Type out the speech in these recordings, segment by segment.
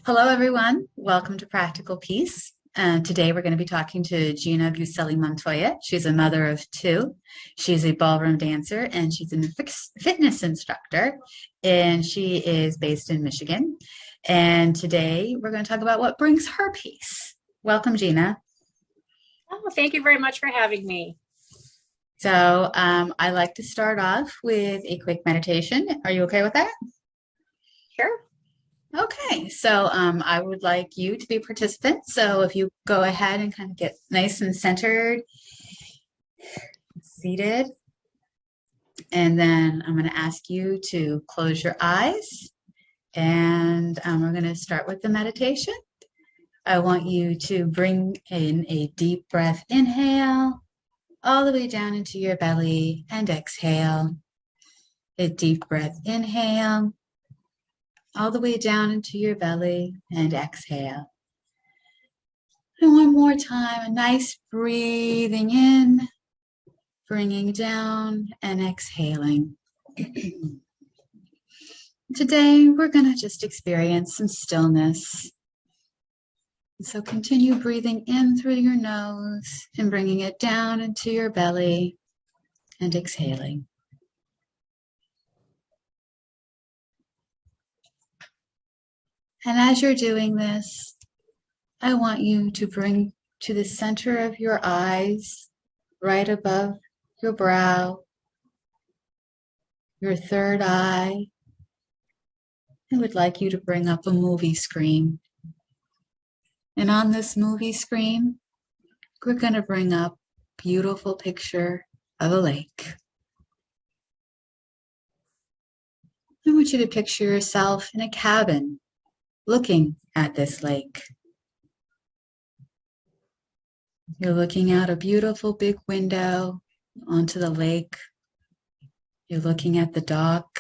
Hello, everyone. Welcome to Practical Peace. Today we're going to be talking to Gina Buselli Montoya. She's a mother of two. She's a ballroom dancer and she's a fitness instructor, and she is based in Michigan. And today we're going to talk about what brings her peace. Welcome, Gina. Oh, thank you very much for having me. I like to start off with a quick meditation. Are you okay with that? Sure. Okay, I would like you to be a participant. So if you go ahead and kind of get nice and centered, seated, and then I'm going to ask you to close your eyes, and we're going to start with the meditation. I want you to bring in a deep breath, inhale, all the way down into your belly, and exhale. A deep breath, inhale, all the way down into your belly, and exhale. And one more time, a nice breathing in, bringing down and exhaling. Today, we're going to just experience some stillness. So continue breathing in through your nose and bringing it down into your belly and exhaling. And as you're doing this, I want you to bring to the center of your eyes, right above your brow, your third eye. I would like you to bring up a movie screen. And on this movie screen, we're going to bring up a beautiful picture of a lake. I want you to picture yourself in a cabin looking at this lake. You're looking out a beautiful big window onto the lake. You're looking at the dock.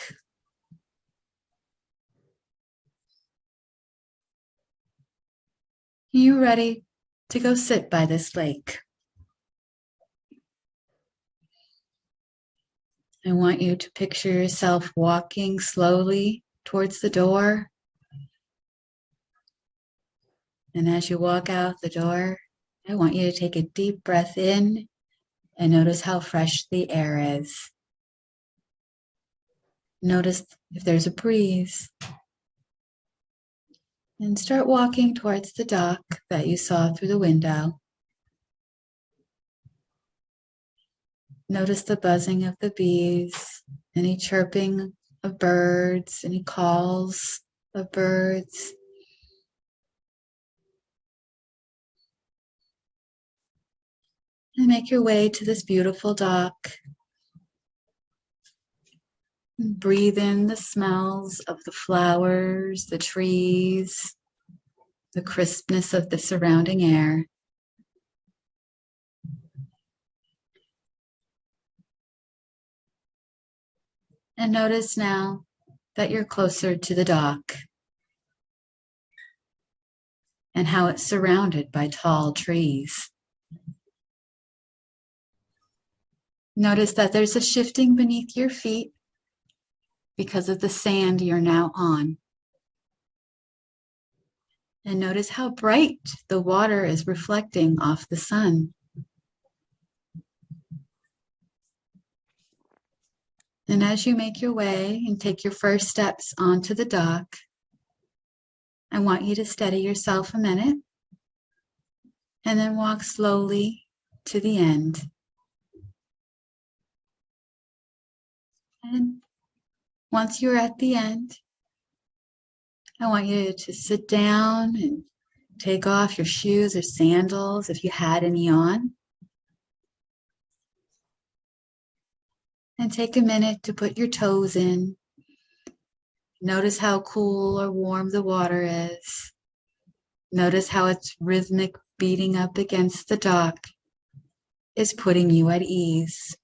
You're ready to go sit by this lake. I want you to picture yourself walking slowly towards the door. And as you walk out the door, I want you to take a deep breath in and notice how fresh the air is. Notice if there's a breeze. And start walking towards the dock that you saw through the window. Notice the buzzing of the bees, any chirping of birds, any calls of birds. And make your way to this beautiful dock. Breathe in the smells of the flowers, the trees, the crispness of the surrounding air. And notice now that you're closer to the dock and how it's surrounded by tall trees. Notice that there's a shifting beneath your feet because of the sand you're now on. And notice how bright the water is reflecting off the sun. And as you make your way and take your first steps onto the dock, I want you to steady yourself a minute and then walk slowly to the end. And once you're at the end, I want you to sit down and take off your shoes or sandals if you had any on. And take a minute to put your toes in. Notice how cool or warm the water is. Notice how its rhythmic beating up against the dock is putting you at ease.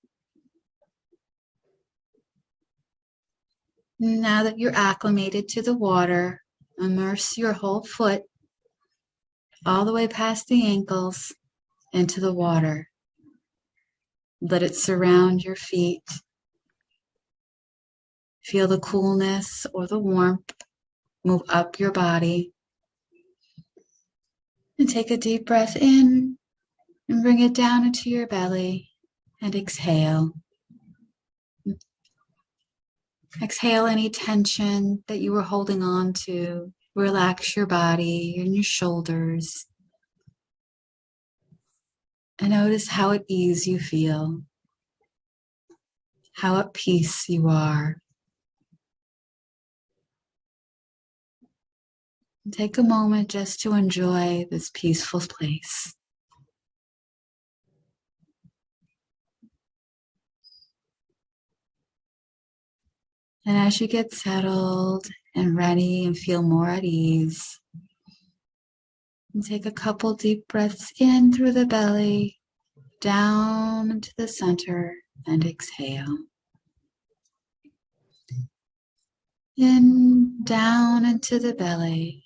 Now that you're acclimated to the water, immerse your whole foot all the way past the ankles into the water. Let it surround your feet. Feel the coolness or the warmth move up your body And take a deep breath in and bring it down into your belly and exhale. Exhale any tension that you were holding on to. Relax your body and your shoulders. And notice how at ease you feel, how at peace you are. And take a moment just to enjoy this peaceful place. And as you get settled and ready and feel more at ease, and take a couple deep breaths in through the belly, down into the center, and exhale. In, down into the belly,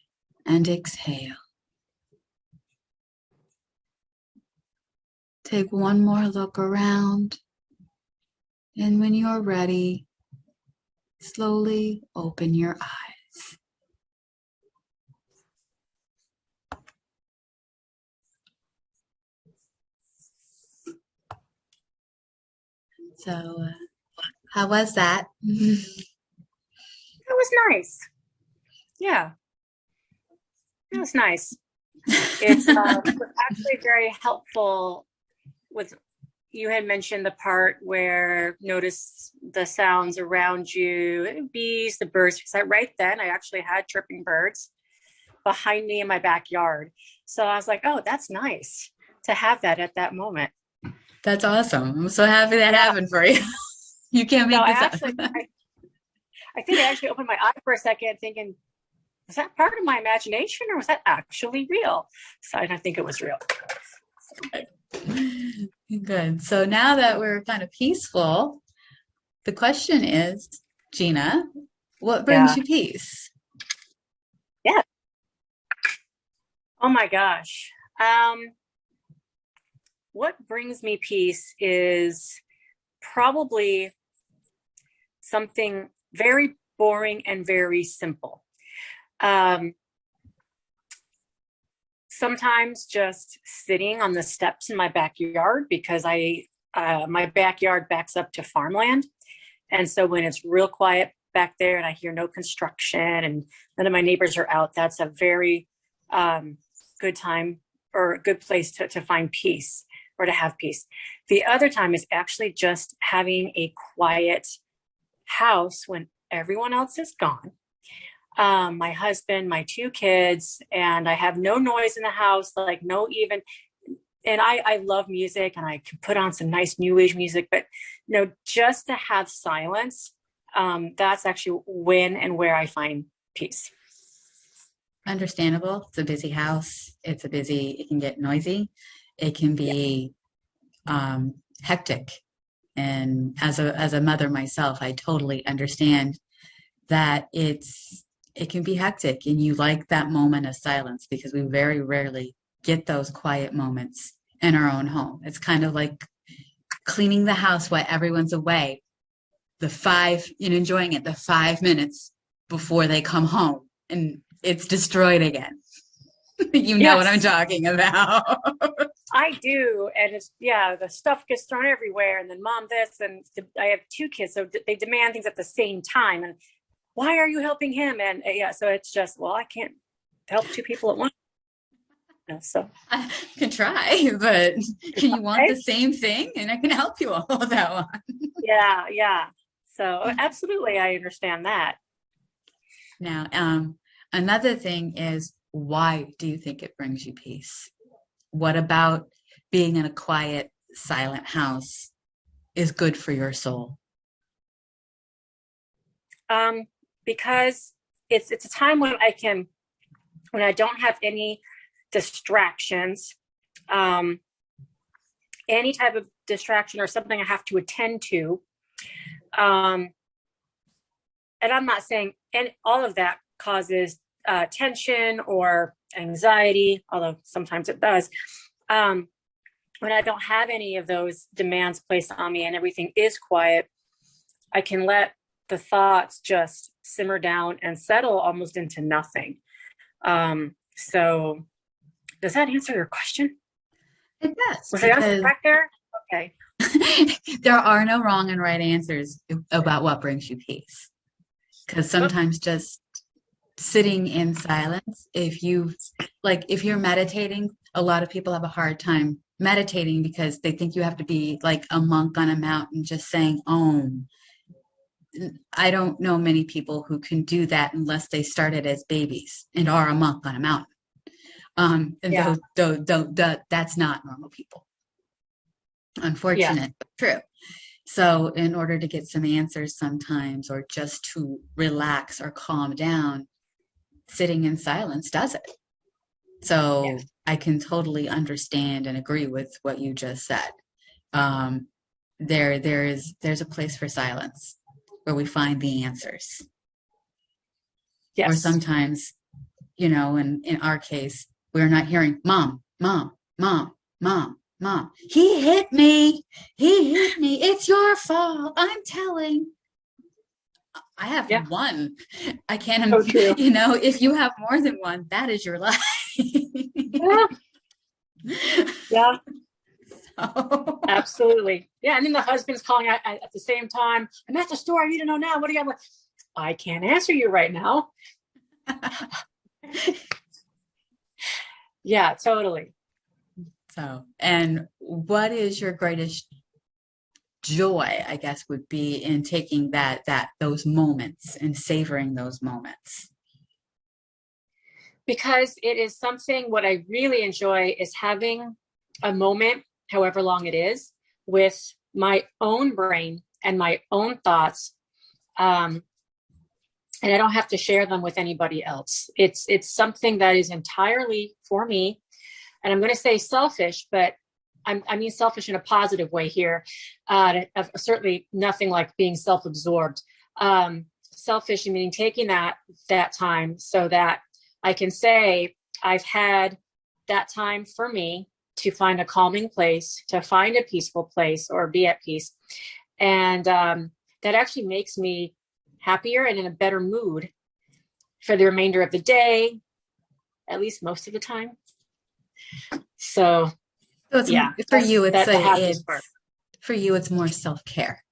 and exhale. Take one more look around, and when you're ready, slowly open your eyes. So, how was that? That was nice. Yeah, that was nice. It was actually very helpful with, you had mentioned the part where notice the sounds around you, bees, the birds, because right then I actually had chirping birds behind me in my backyard. So I was like, oh, that's nice to have that at that moment. That's awesome. I'm so happy that happened for you. You can't So make this I think I actually opened my eye for a second thinking, was that part of my imagination or was that actually real? So I think it was real. Good. So now that we're kind of peaceful, the question is, Gina, what brings Yeah. you peace? Yeah. Oh my gosh. What brings me peace is probably something very boring and very simple. Sometimes just sitting on the steps in my backyard, because my backyard backs up to farmland. And so when it's real quiet back there and I hear no construction and none of my neighbors are out, that's a very good time or a good place to find peace or to have peace. The other time is actually just having a quiet house when everyone else is gone. My husband, my two kids, and I have no noise in the house, like no even, and I love music and I can put on some nice new age music, but just to have silence, that's actually when and where I find peace. Understandable. It's a busy house. It can get noisy. It can be hectic. And as a mother myself, I totally understand that it can be hectic and you like that moment of silence because we very rarely get those quiet moments in our own home. It's kind of like cleaning the house while everyone's away, enjoying it the 5 minutes before they come home and it's destroyed again. You know what I'm talking about. I do. And the stuff gets thrown everywhere. And then mom this, and I have two kids, so they demand things at the same time. And why are you helping him? And so it's just, well, I can't help two people at once. So I can try, but you want the same thing and I can help you all with that one. Yeah. So absolutely, I understand that. Now, another thing is, why do you think it brings you peace? What about being in a quiet, silent house is good for your soul? Because it's a time when I don't have any distractions, any type of distraction or something I have to attend to. And I'm not saying all of that causes tension or anxiety, although sometimes it does. When I don't have any of those demands placed on me and everything is quiet, I can let the thoughts just simmer down and settle almost into nothing. So Does that answer your question? It does, Was I on because track there? Okay. there are no wrong and right answers about what brings you peace. Because sometimes just sitting in silence, if you're meditating, a lot of people have a hard time meditating because they think you have to be like a monk on a mountain just saying om. I don't know many people who can do that unless they started as babies and are a monk on a mountain. And Yeah. that's not normal people. Yeah. Unfortunate, but true. So in order to get some answers sometimes, or just to relax or calm down, sitting in silence does it. So Yes. I can totally understand and agree with what you just said. Um, there's a place for silence where we find the answers. Or Yes. sometimes, in our case, we're not hearing mom, mom, mom, mom, mom. He hit me. He hit me. It's your fault. I'm telling. I have Yeah. one. I can't, So true. if you have more than one, that is your life. Yeah. Yeah. So, Absolutely. Yeah. And then the husband's calling at the same time. I'm at the store. I need to know now. What do you have? I can't answer you right now. Yeah, totally. and what is your greatest joy, I guess, would be in taking those moments and savoring those moments? Because it is something, what I really enjoy is having a moment, however long it is, with my own brain and my own thoughts. And I don't have to share them with anybody else. It's something that is entirely for me. And I'm going to say selfish, but I mean selfish in a positive way here. Certainly nothing like being self-absorbed. Selfish meaning taking that time so that I can say I've had that time for me to find a calming place, to find a peaceful place or be at peace. And that actually makes me happier and in a better mood for the remainder of the day, at least most of the time. So it's, yeah, for you, that's the happiest part. For you, it's more self-care.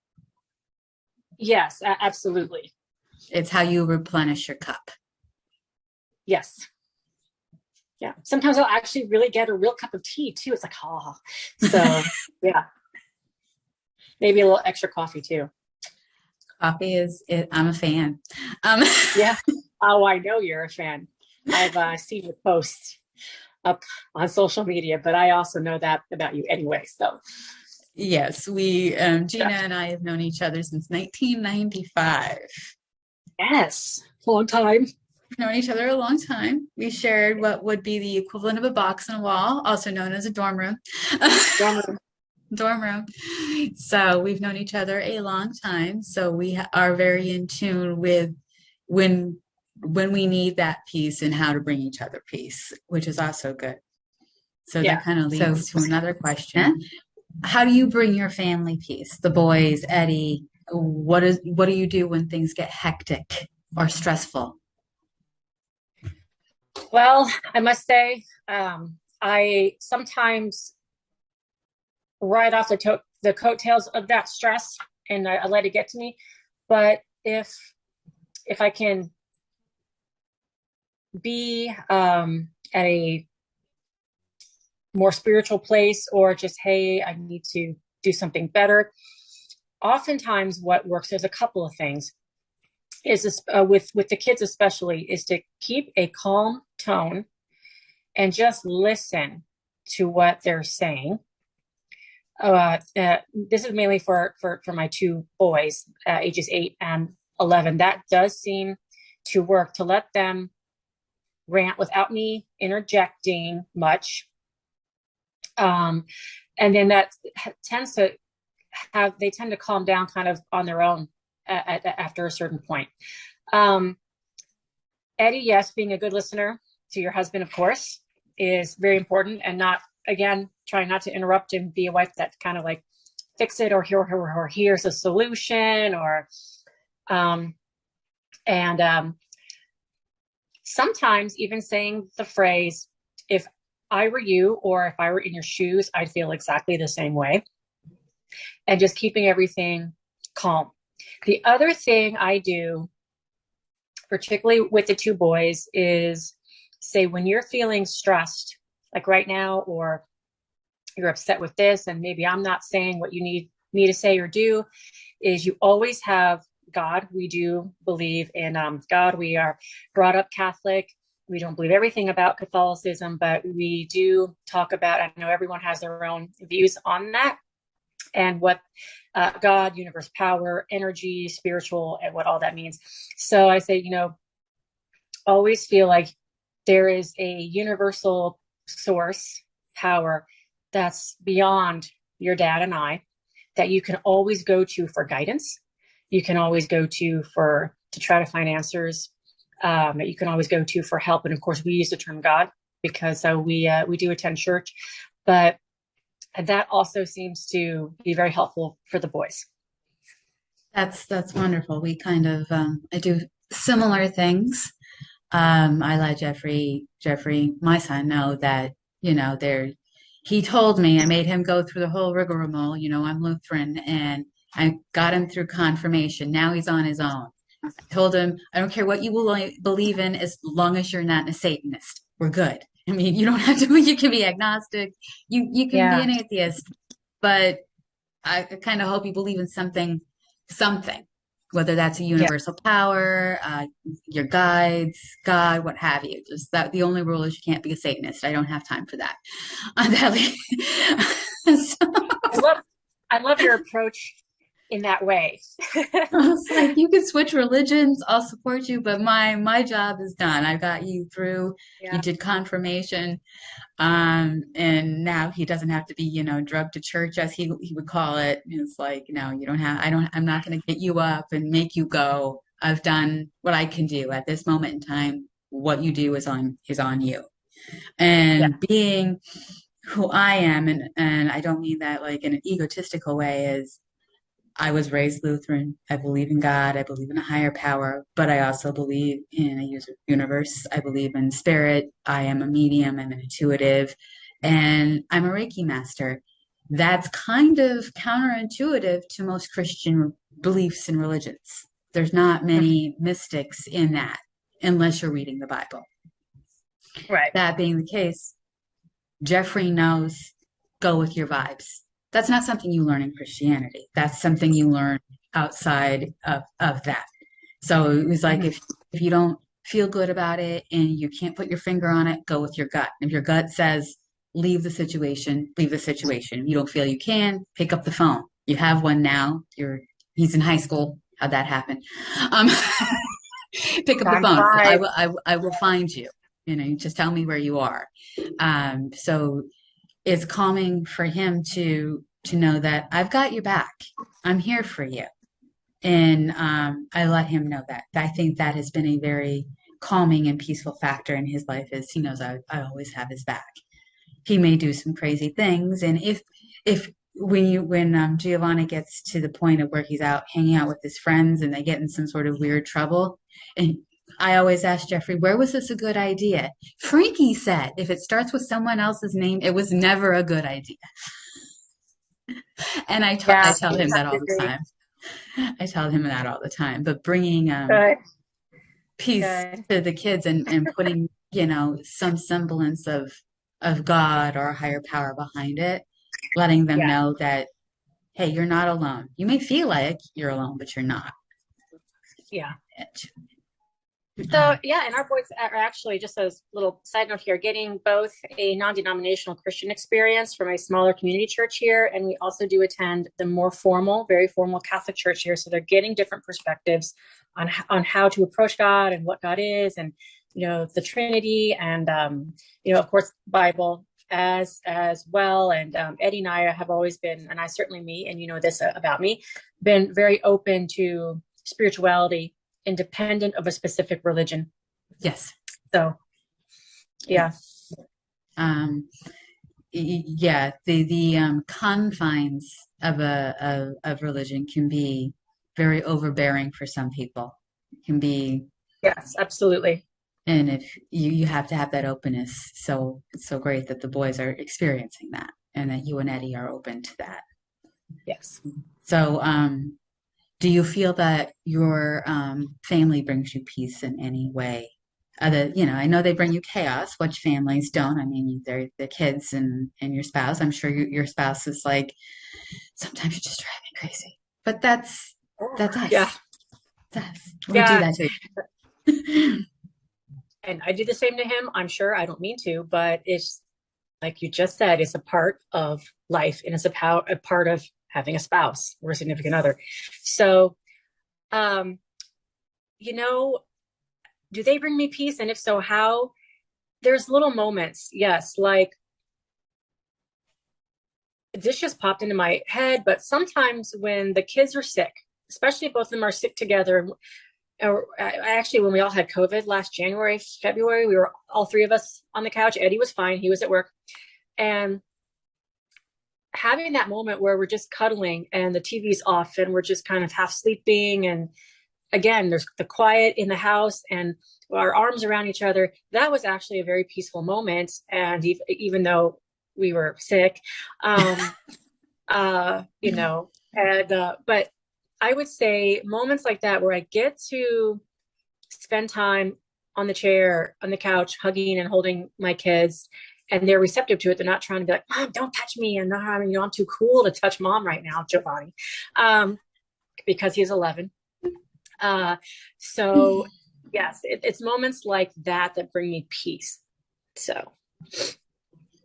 Yes, absolutely. It's how you replenish your cup. Yes. Yeah. Sometimes I'll actually really get a real cup of tea too. It's like, oh, so yeah. Maybe a little extra coffee too. Coffee I'm a fan. Yeah. Oh, I know you're a fan. I've seen your posts up on social media, but I also know that about you anyway. So yes, Gina and I have known each other since 1995. Yes, long time. We've known each other a long time. We shared what would be the equivalent of a box and a wall, also known as a dorm room. Dorm room. So we've known each other a long time. So we are very in tune with when we need that peace and how to bring each other peace, which is also good. So that kind of leads to another question. How do you bring your family peace? The boys, Eddie, what do you do when things get hectic or stressful? Well, I must say, I sometimes ride off the coattails of that stress, and I let it get to me. But if I can be at a more spiritual place, or just, hey, I need to do something better. Oftentimes what works, there's a couple of things, is this, with the kids especially, is to keep a calm tone and just listen to what they're saying. This is mainly for my two boys, ages 8 and 11. That does seem to work, to let them rant without me interjecting much. And then that tends to they tend to calm down kind of on their own after a certain point. Eddie, yes, being a good listener to your husband, of course, is very important, and not, again, trying not to interrupt and be a wife that kind of like fix it, or here's a solution, or sometimes even saying the phrase, if I were you, or if I were in your shoes, I'd feel exactly the same way. And just keeping everything calm. The other thing I do, particularly with the two boys, is say when you're feeling stressed, like right now, or you're upset with this, and maybe I'm not saying what you need me to say or do, is you always have God. We do believe in God. We are brought up Catholic. We don't believe everything about Catholicism, but we do talk about, I know everyone has their own views on that, and what God, universe, power, energy, spiritual, and what all that means. So I say, always feel like there is a universal source, power, that's beyond your dad and I, that you can always go to for guidance. You can always go to try to find answers. That you can always go to for help. And of course, we use the term God because we do attend church, but that also seems to be very helpful for the boys. That's wonderful. We kind of I do similar things. I let Jeffrey, my son, know that, there, he told me, I made him go through the whole rigmarole, I'm Lutheran, and I got him through confirmation. Now he's on his own. I told him, I don't care what you will believe in as long as you're not a Satanist. We're good. I mean, you don't have to, you can be agnostic, you can be Yeah. an atheist, but I kind of hope you believe in something, whether that's a Yeah. universal power, your guides, God, what have you. Just that the only rule is you can't be a Satanist. I don't have time for that. So, I love your approach in that way. I was like, you can switch religions, I'll support you, but my job is done. I got you through. You Yeah. did confirmation. And now he doesn't have to be, drugged to church as he would call it. It's like, no, you don't have, I'm not going to get you up and make you go. I've done what I can do at this moment in time. What you do is on you. Yeah. And being who I am, and I don't mean that like in an egotistical way, is I was raised Lutheran. I believe in God. I believe in a higher power, but I also believe in a universe. I believe in spirit. I am a medium. I'm an intuitive, and I'm a Reiki master. That's kind of counterintuitive to most Christian beliefs and religions. There's not many mystics in that unless you're reading the Bible. Right. That being the case, Jeffrey knows go with your vibes. That's not something you learn in Christianity. That's something you learn outside of that. So it was like, Mhm. if you don't feel good about it and you can't put your finger on it, go with your gut. If your gut says, leave the situation, leave the situation. If you don't feel you can, pick up the phone. You have one now. He's in high school. How'd that happen? Um, pick up the Time phone. flies. I will find you. You just tell me where you are. So it's calming for him to know that I've got your back. I'm here for you. And I let him know that. I think that has been a very calming and peaceful factor in his life, is he knows I always have his back. He may do some crazy things, and if when Giovanni gets to the point of where he's out hanging out with his friends and they get in some sort of weird trouble, and I always ask Jeffrey, where was this a good idea? Frankie said, if it starts with someone else's name, it was never a good idea. And I Yeah. tell him I that all the agree. time. I tell him that all the time. But bringing Good. peace Good. to the kids and putting, some semblance of God or a higher power behind it, letting them Yeah. know that, hey, you're not alone. You may feel like you're alone, but you're not. Yeah. So Um, yeah, and our boys are actually, just as a little side note here, getting both a non-denominational Christian experience from a smaller community church here, and we also do attend the more formal, very formal Catholic church here. So they're getting different perspectives on how to approach God and what God is, and the Trinity, and of course Bible as well. And Eddie and I have always been, and I certainly me, and this about me, been very open to spirituality independent of a specific religion. yes. So, yeah. Um, yeah, the confines of religion can be very overbearing for some people. It can be Yes, absolutely. And if you have to have that openness, so it's so great that the boys are experiencing that and that you and Eddie are open to that. Yes. So, do you feel that your family brings you peace in any way? Other, I know they bring you chaos, which families don't. I mean, they're the kids and your spouse. I'm sure your spouse is like, sometimes you just drive me crazy. But that's Yeah. us. That's us. We do Yeah. that to you. And I do the same to him. I'm sure I don't mean to, but it's like you just said, it's a part of life and it's a part of having a spouse or a significant other. So, um, you know, do they bring me peace? And if so, how? There's little moments, yes, like this just popped into my head, but sometimes when the kids are sick, especially if both of them are sick together, or actually when we all had COVID last January, February, we were all three of us on the couch. Eddie was fine, he was at work, and having that moment where we're just cuddling and the TV's off and we're just kind of half sleeping, and again there's the quiet in the house and our arms around each other, that was actually a very peaceful moment. And even though we were sick, um but I would say moments like that where I get to spend time on the chair, on the couch, hugging and holding my kids, and they're receptive to it. They're not trying to be like, Mom, don't touch me. And I'm too cool to touch Mom right now, Giovanni, because he's 11. So yes, it's moments like that that bring me peace. So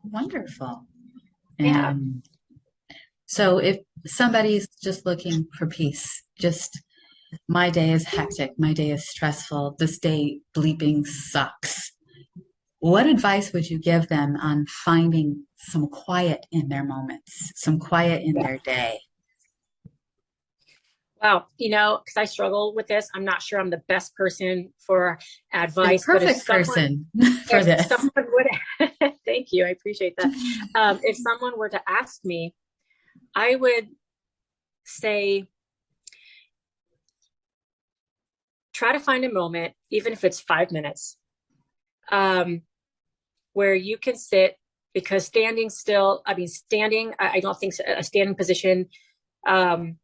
Wonderful. yeah. And so if somebody's just looking for peace, just my day is hectic, my day is stressful, this day bleeping sucks. What advice would you give them on finding some quiet in their moments, some quiet in their day? Wow, because I struggle with this, I'm not sure I'm the best person for The advice, but perfect person for if this. someone would, thank you, I appreciate that. If someone were to ask me, I would say, try to find a moment, even if it's 5 minutes, um, where you can sit, because standing still, standing, I don't think a standing position um,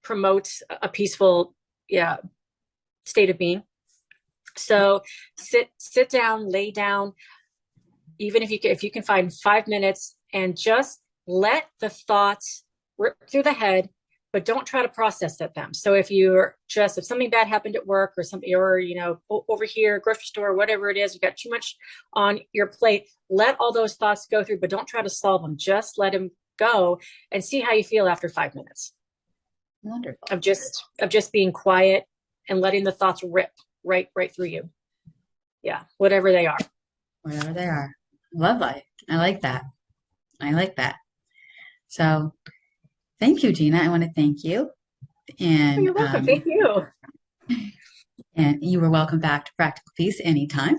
promotes a peaceful, yeah, state of being. So sit down, lay down, even if you can find 5 minutes, and just let the thoughts rip through the head, but don't try to process them. So if something bad happened at work or something, or over here, grocery store, whatever it is, you got too much on your plate, let all those thoughts go through, but don't try to solve them. Just let them go and see how you feel after 5 minutes Wonderful. of just being quiet and letting the thoughts rip right through you. Yeah, whatever they are. Wherever they are. Lovely. I like that. I like that. So thank you, Gina. I want to thank you. Oh, And you're welcome. Thank you. and you were welcome back to Practical Peace anytime.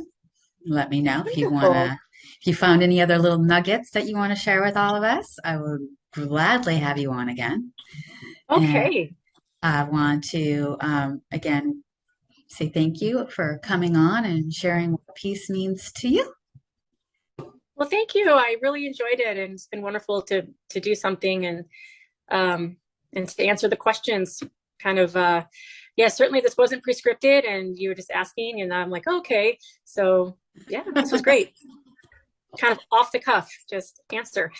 Let me know if you want Wonderful. to, if you found any other little nuggets that you want to share with all of us. I would gladly have you on again. And Okay. I want to, again, say thank you for coming on and sharing what peace means to you. Well, thank you. I really enjoyed it, and it's been wonderful to do something and to answer the questions. Kind of, yeah. Certainly, this wasn't pre-scripted, and you were just asking, and I'm like, okay. So, yeah, this was great. Kind of off the cuff, just answer.